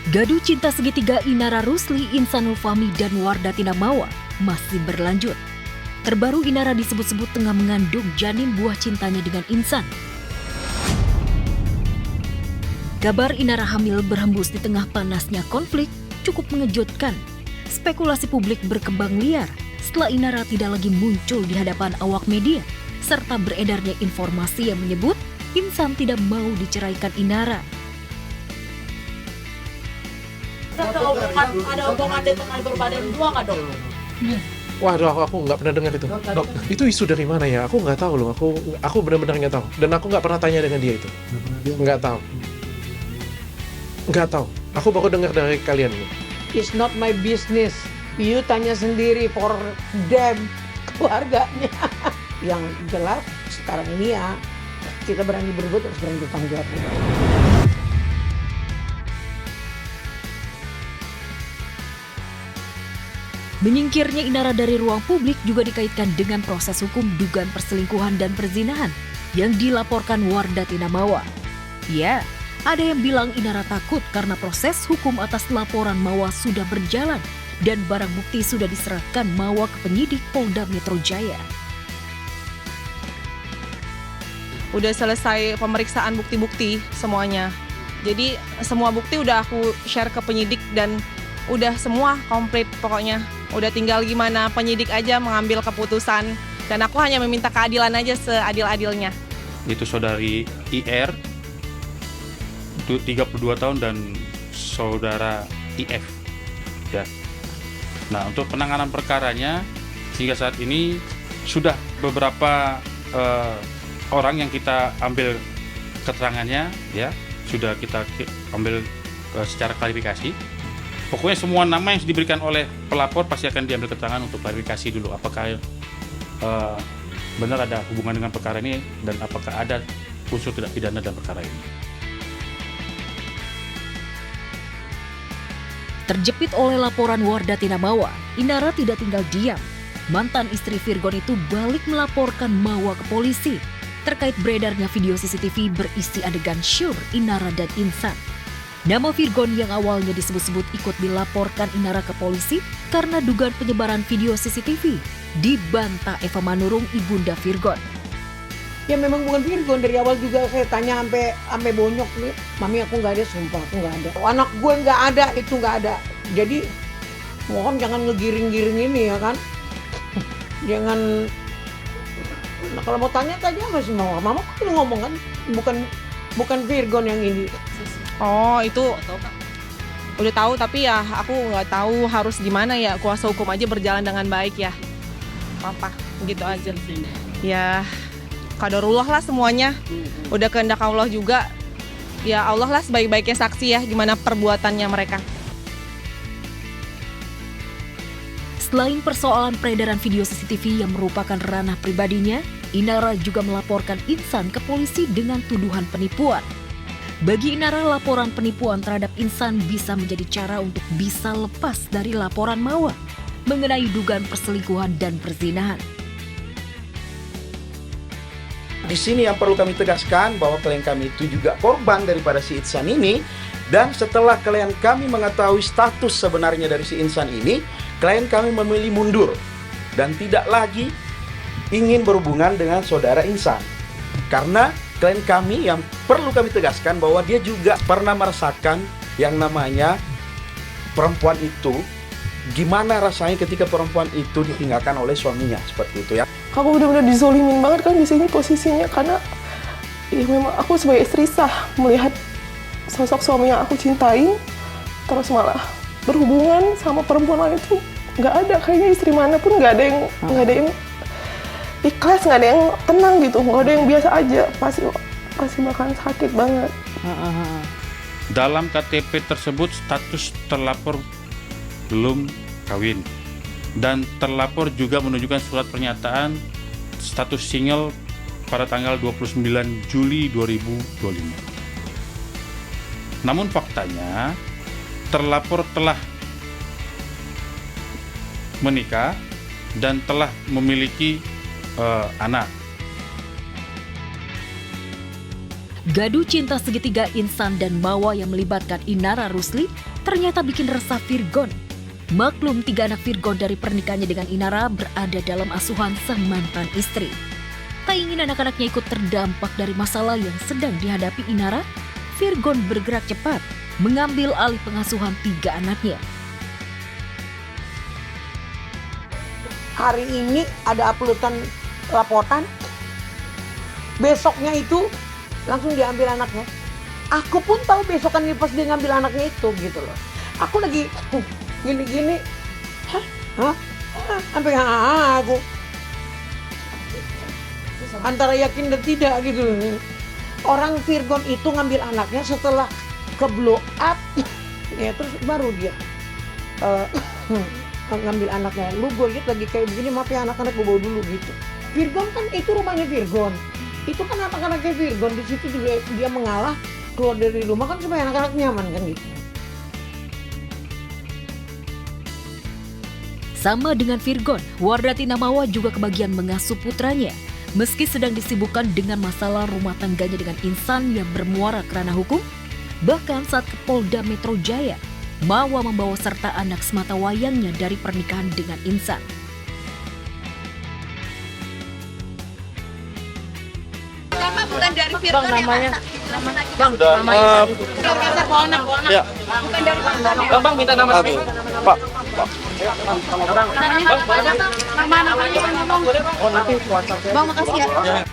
Gaduh cinta segitiga Inara Rusli, Insanul Fahmi, dan Wardatina Mawa masih berlanjut. Terbaru Inara disebut-sebut tengah mengandung janin buah cintanya dengan Insan. Kabar Inara hamil berhembus di tengah panasnya konflik cukup mengejutkan. Spekulasi publik berkembang liar setelah Inara tidak lagi muncul di hadapan awak media, serta beredarnya informasi yang menyebut Insan tidak mau diceraikan Inara. Ada omongan dengan berbadan dua nggak, Dok? Waduh, aku nggak pernah dengar itu. Dok, itu isu dari mana ya? Aku nggak tahu loh. Aku benar-benar nggak tahu. Dan aku nggak pernah tanya dengan dia itu. Nggak tahu. Aku baru dengar dari kalian. It's not my business. You tanya sendiri for them, keluarganya. Yang jelas sekarang ini ya, kita berani berbuat, harus berani bertanggung jawab. Menyingkirnya Inara dari ruang publik juga dikaitkan dengan proses hukum dugaan perselingkuhan dan perzinahan yang dilaporkan Wardatina Mawa. Ya, ada yang bilang Inara takut karena proses hukum atas laporan Mawa sudah berjalan dan barang bukti sudah diserahkan Mawa ke penyidik Polda Metro Jaya. Udah selesai pemeriksaan bukti-bukti semuanya. Jadi semua bukti udah aku share ke penyidik dan udah semua komplit pokoknya. Udah tinggal gimana penyidik aja mengambil keputusan. Dan aku hanya meminta keadilan aja seadil-adilnya. Itu saudari IR, 32 tahun, dan saudara IF. Ya. Nah, untuk penanganan perkaranya, hingga saat ini sudah beberapa orang yang kita ambil keterangannya, ya, sudah kita ambil secara klarifikasi. Pokoknya semua nama yang diberikan oleh pelapor pasti akan diambil keterangan untuk klarifikasi dulu apakah benar ada hubungan dengan perkara ini dan apakah ada unsur tidak pidana dalam perkara ini. Terjepit oleh laporan Wardatina Mawa, Inara tidak tinggal diam. Mantan istri Virgon itu balik melaporkan Mawa ke polisi terkait beredarnya video CCTV berisi adegan syur Inara dan Insan. Nama Virgon yang awalnya disebut-sebut ikut dilaporkan Inara ke polisi karena dugaan penyebaran video CCTV dibantah Eva Manurung, ibunda Virgon. Ya memang bukan Virgon, dari awal juga saya tanya sampai bonyok nih. Mami, aku nggak ada, sumpah aku nggak ada. Anak gue nggak ada, itu nggak ada. Jadi mohon jangan ngegiring-giring ini ya kan. Jangan. Nah, kalau mau tanya masih mau. Mama kan ngomong kan, bukan Virgon yang ini. Oh, itu udah tahu, tapi ya aku nggak tahu harus gimana ya. Kuasa hukum aja berjalan dengan baik ya. Apa gitu aja. Ya, qadarullah lah semuanya. Udah kehendak Allah juga. Ya Allah lah sebaik-baiknya saksi ya gimana perbuatannya mereka. Selain persoalan peredaran video CCTV yang merupakan ranah pribadinya, Inara juga melaporkan Insan ke polisi dengan tuduhan penipuan. Bagi Inara, laporan penipuan terhadap Insan bisa menjadi cara untuk bisa lepas dari laporan Mawa mengenai dugaan perselingkuhan dan perzinahan. Di sini yang perlu kami tegaskan bahwa klien kami itu juga korban daripada si Insan ini, dan setelah klien kami mengetahui status sebenarnya dari si Insan ini, klien kami memilih mundur dan tidak lagi ingin berhubungan dengan saudara Insan. Karena klien kami yang perlu kami tegaskan bahwa dia juga pernah merasakan yang namanya perempuan itu, gimana rasanya ketika perempuan itu ditinggalkan oleh suaminya, seperti itu ya. Aku benar-benar dizolimin banget kan di sini posisinya, karena ya memang aku sebagai istri sah melihat sosok suami yang aku cintai terus malah berhubungan sama perempuan lain itu nggak ada. Kayaknya istri mana pun nggak ada yang ikhlas, nggak ada yang tenang gitu, nggak ada yang biasa aja, pasti bakalan sakit banget. Dalam KTP tersebut status terlapor belum kawin, dan terlapor juga menunjukkan surat pernyataan status single pada tanggal 29 Juli 2025. Namun faktanya terlapor telah menikah dan telah memiliki anak. Gaduh cinta segitiga Insan dan Mawa yang melibatkan Inara Rusli ternyata bikin resah Virgon. Maklum 3 anak Virgon dari pernikahannya dengan Inara berada dalam asuhan sang mantan istri. Tak ingin anak-anaknya ikut terdampak dari masalah yang sedang dihadapi Inara, Virgon bergerak cepat mengambil alih pengasuhan 3 anaknya. Hari ini ada uploadan laporan, besoknya itu langsung diambil anaknya. Aku pun tahu besokan ini pas dia ngambil anaknya itu gitu loh. Aku lagi gini-gini, sampai aku antara yakin dan tidak gitu. Orang Virgon itu ngambil anaknya setelah ke blow up, ya terus baru dia ngambil anaknya. Lu gue lihat lagi kayak begini, maaf ya anak-anak gue bawa dulu gitu. Virgon kan itu rumahnya Virgon, itu kan anak-anaknya Virgon, di situ juga dia mengalah keluar dari rumah kan supaya anak-anak nyaman kan gitu. Sama dengan Virgon, Wardah Tinamawa juga kebagian mengasuh putranya. Meski sedang disibukkan dengan masalah rumah tangganya dengan insan yang bermuara kerana hukum, bahkan saat ke Polda Metro Jaya, Mawa membawa serta anak sematawayangnya dari pernikahan dengan insan. Bukan dari Virgon Bang, namanya. Bang, Ya. bukan dari Virgon. Bang, minta nama saya. Pak. Namanya. Bang, makasih ya.